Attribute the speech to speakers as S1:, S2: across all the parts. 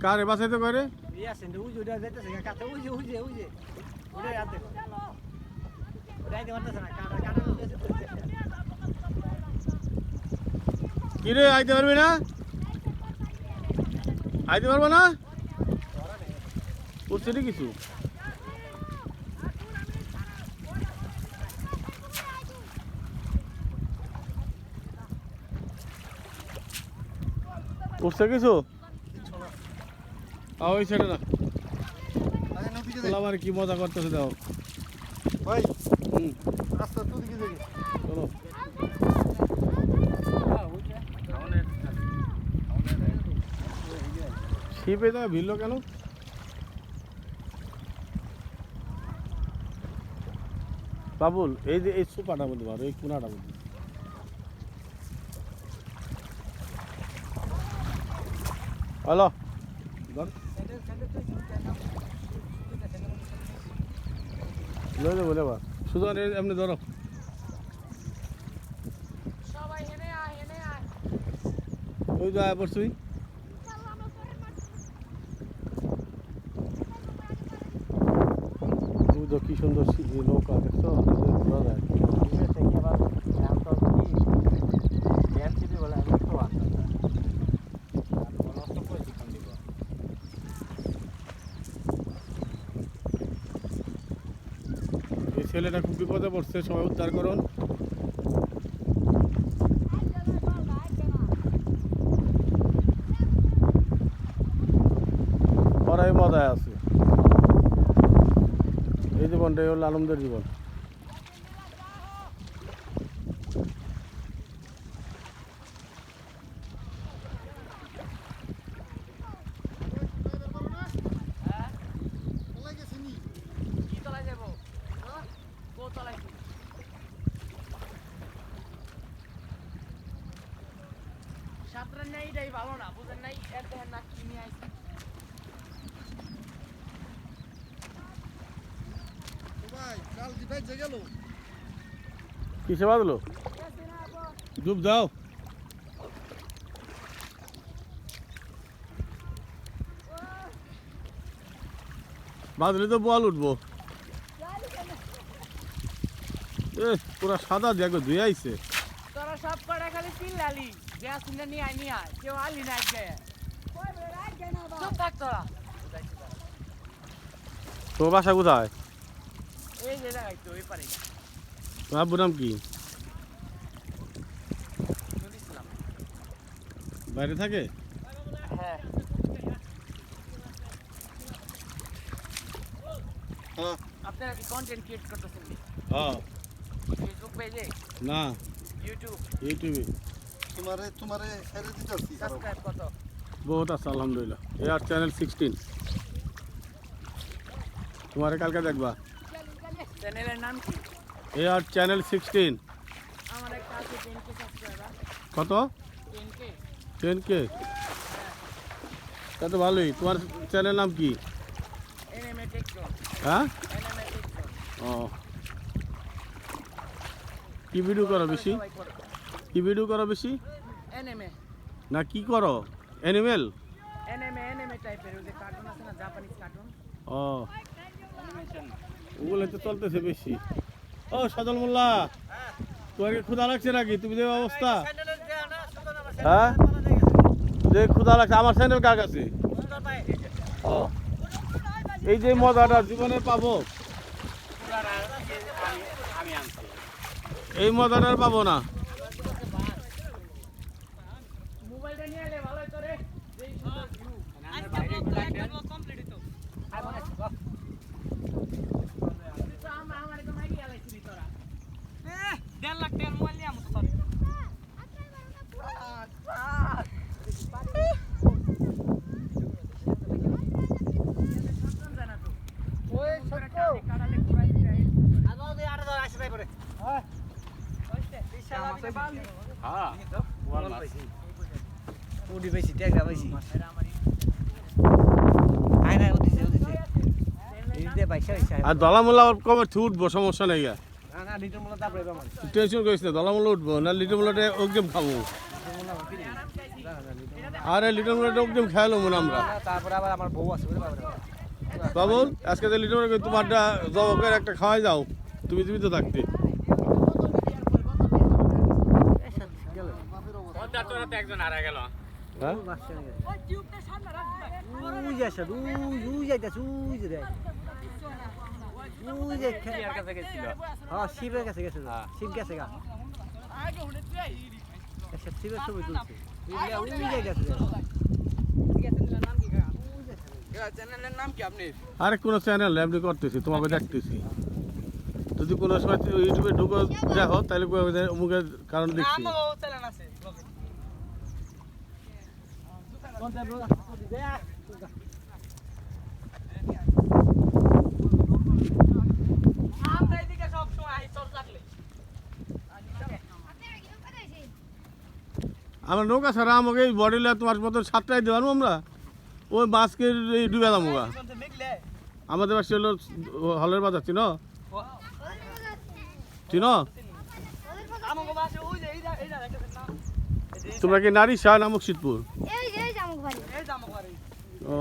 S1: কারে বাঁচাইতে করে কিরে আইতে পারবি না আইতে পারবো না করছে রে কিছু করছে কিছু ওই ছেড়ে না আমার কি মজা করতেছে দাও
S2: ভাই রাস্তা তো দিকে দেখি
S1: চলো শিপে যা ভিড়লো কেন বাবুল এই যে এই সুপাটা বলতে পারো এই কোনাটা বলতে হ্যালো লয়ে যাবো এবার শুধু এমনি ধরো ওই তো আয় পড়ছুই তুমি তো কি সুন্দর নৌকা দেখছো ঘোরা যায় এই ছেলেটা খুব বিপদে পড়ছে সবাই উদ্ধার করুন ওরাই মজায় আছে এই জীবনটাই হলো আনন্দের জীবন কিসে বাঁধলো ডুব দাও বাঁধলে তো বল উঠবো পুরা সাদা দেখো ধুয়ে আইছে
S3: তোরা সব কটা খালি চিল্লালি গ্যাস নিয়ে আয় কেউ আলি না চুপ থাক তোরা
S1: তোর বাসা কোথায়
S3: এই যে জায়গায় তো ওই পারে
S1: তোমার আব্বুর নাম কি বাইরে থাকে
S3: হ্যাঁ আপনারা কি কন্টেন্ট ক্রিয়েট করতেছেন
S1: হ্যাঁ
S3: ফেসবুক পেজে
S1: না
S3: ইউটিউবে
S2: তোমারে ছেড়ে দিতেছি
S3: সাবস্ক্রাইব কত
S1: বহুত আছে আলহামদুলিল্লাহ এ আর চ্যানেল 16 তোমারে কালকে দেখবা
S3: চ্যানেলের নাম কি
S1: এ আর চ্যানেল 16
S3: আমার একটা আছে 10k সাবস্ক্রাইবার
S1: কত
S3: 10k
S1: 10K তা তো ভালোই তোমার চ্যানেল নাম কি
S3: এনএমএ টেকজোন
S1: হ্যাঁ
S3: এনএমএ টেকজোন
S1: ও কি ভিডিও করো বেশি কি ভিডিও করো বেশি
S3: এনএমএ
S1: না কি করো অ্যানিমেল
S3: এনএমএ টাইপের ওই যে কার্টুন আছে না জাপানিজ কার্টুন
S1: ও
S3: অ্যানিমেশন
S1: ওগুলো তো চলতেছে বেশি ও সজল মোল্লা তোমার কি ক্ষুধা লাগছে নাকি তুমি যে অবস্থা হ্যাঁ যে ক্ষুধা লাগছে আমার স্যান্ডেল কার কাছে ও এই যে মজাটা জীবনে পাবো এই মজাটা আর পাবো না
S3: মোবাইলটা নিয়ে এলে ভালো করে যেই সুন্দর ভিউ বাইরে কমপ্লিট হতো আমার তো মাইরি আলাইছিস তোরা 1.5 লাখ টাকার মোবাইল নিয়ে আমতো সরি ওই সত্য কাটালে প্রাইস দেয় আনো দে 8000 আসে ভাই করে হ্যাঁ ওইতে বিশাল আমি বালি হ্যাঁ ওয়াল পাইছি ওডি পাইছি ট্যাগরা পাইছি আয় না ওদিছে এই দে ভাই সেই
S1: আর দলামুলা কবে উঠবো সমস্যা নেই
S3: না না লিটার মোলা তারপরে আমার
S1: টেনশন করিস না দলামুলা উঠবো না লিটার মোলাটা ওকে খাবো আরে লিটন মুড়া ডোক ডিম খেয়ালো মনে আমরা
S3: তারপরে আবার আমার বউ আছে বুঝতে পারবে
S1: বাবুল আজকে যে লিটন মুড়া তোমারটা জবকের একটা খাওয়াই যাও তুমি তো থাকতে হ্যাঁ
S3: উই যাচ্ছে উই যাইতাছে উই যে উই যে খেয়ার কাছে গেছিল হ্যাঁ শিবের কাছে গেছে শিব গেছে গা আচ্ছা শিবের ছবি তুলছে উই যাইতাছে চ্যানেলের নাম কি আপনি
S1: আরে কোনো চ্যানেল এমনি করতেছি তোমাকে দেখতেছি যদি কোনো সময় ইউটিউবে ঢুকো দেখো তাহলে অমুকের কারণ দেখছি আমরা নৌকা ছাড়া আমাকে এই বডিলে তোমার মতো সাতটায় দেওয়ানো আমরা ওই মাছকে ডুবে দাম ওগা আমাদের বাসি হলো হলের বাজার চিনো চিনো তোমরা কি নারী শাহ না মুর্শিদপুর ও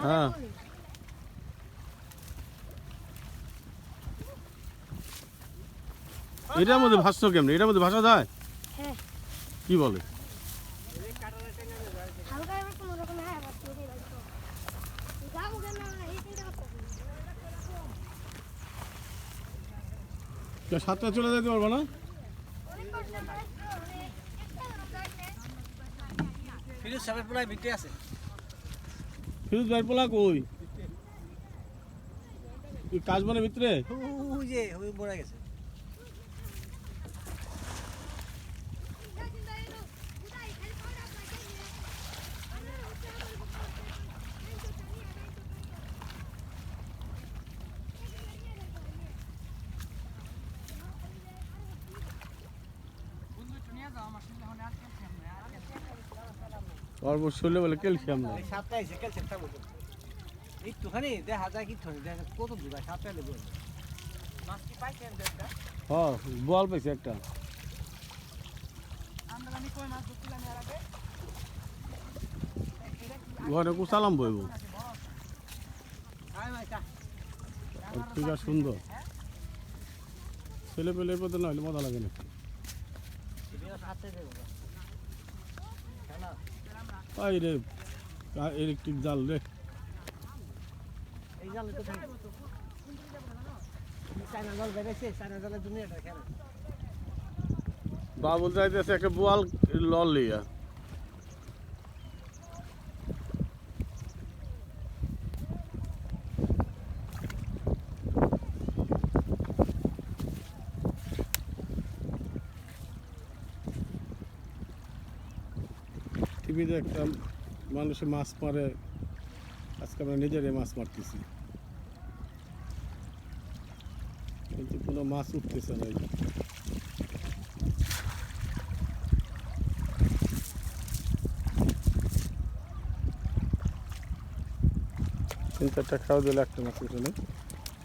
S1: হ্যাঁ এটার মধ্যে ভাষ্য কেমনি এটার মধ্যে ভাষা যায় কি বলে সাতটা চলে যেতে পারবো না
S3: ফিরোজ সাহেবের পোলায় ভিতরে আছে
S1: ফিরোজ ভাই পোলা কই কাজ মানে ভিতরে
S3: ওই যে ওই মরে গেছে
S1: অবশ্যই বলে ক্যালসিয়াম না
S3: সাতটা এসে ক্যালসিয়ামটা বলতো একটুখানি দেখা যায় কি দেখা কত দূর সাতটা লেবু মাছ কি পাইছেন একটা
S1: হ্যাঁ বল পাইছে একটা
S3: আমরা আমি কই মাছ ধরছিলাম এর আগে
S1: ঘরে কুসালাম বইব
S3: আয় মাইটা
S1: ঠিক আছে সুন্দর ছেলে পেলে পথে না হলে মজা লাগে না এই রে ইলেকট্রিক জাল রে
S3: এই জাল তো থাকে চায়না জাল বেরেছে চায়না জালের দুনিয়াটা খেলে
S1: বাবুল যাইতেছে একটা বোয়াল লল লিয়া টিভিতে একটা মানুষে মাছ মারে আজকে আমরা নিজেরাই মাছ মারতেছি কিন্তু কোনো মাছ উঠতেছে না 3-4টা খাওয়া দিলে একটা মাছ উঠে নেই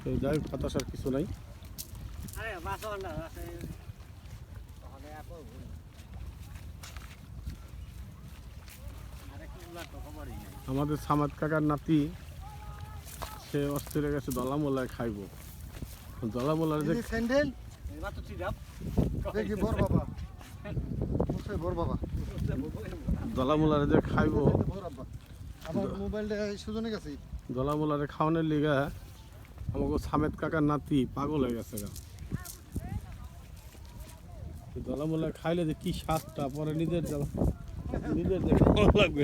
S1: তো যাই হতাশার কিছু নাই আমাদের সামাদ কাকার নাতি সে অস্থির হয়ে গেছে দলামোলায় খাইব দলামোলার যে
S2: স্যান্ডেল দেখি বড় বাবা বড় বাবা
S1: দলামোলার যে খাইব
S2: আমার মোবাইলটা সুজনে গেছে
S1: দলামোলারে খাওয়ানোর লিগা আমাকে সামেদ কাকার নাতি পাগল হয়ে গেছে গা দলামোলা খাইলে যে কি স্বাদটা পরে নিজের যে লাগবে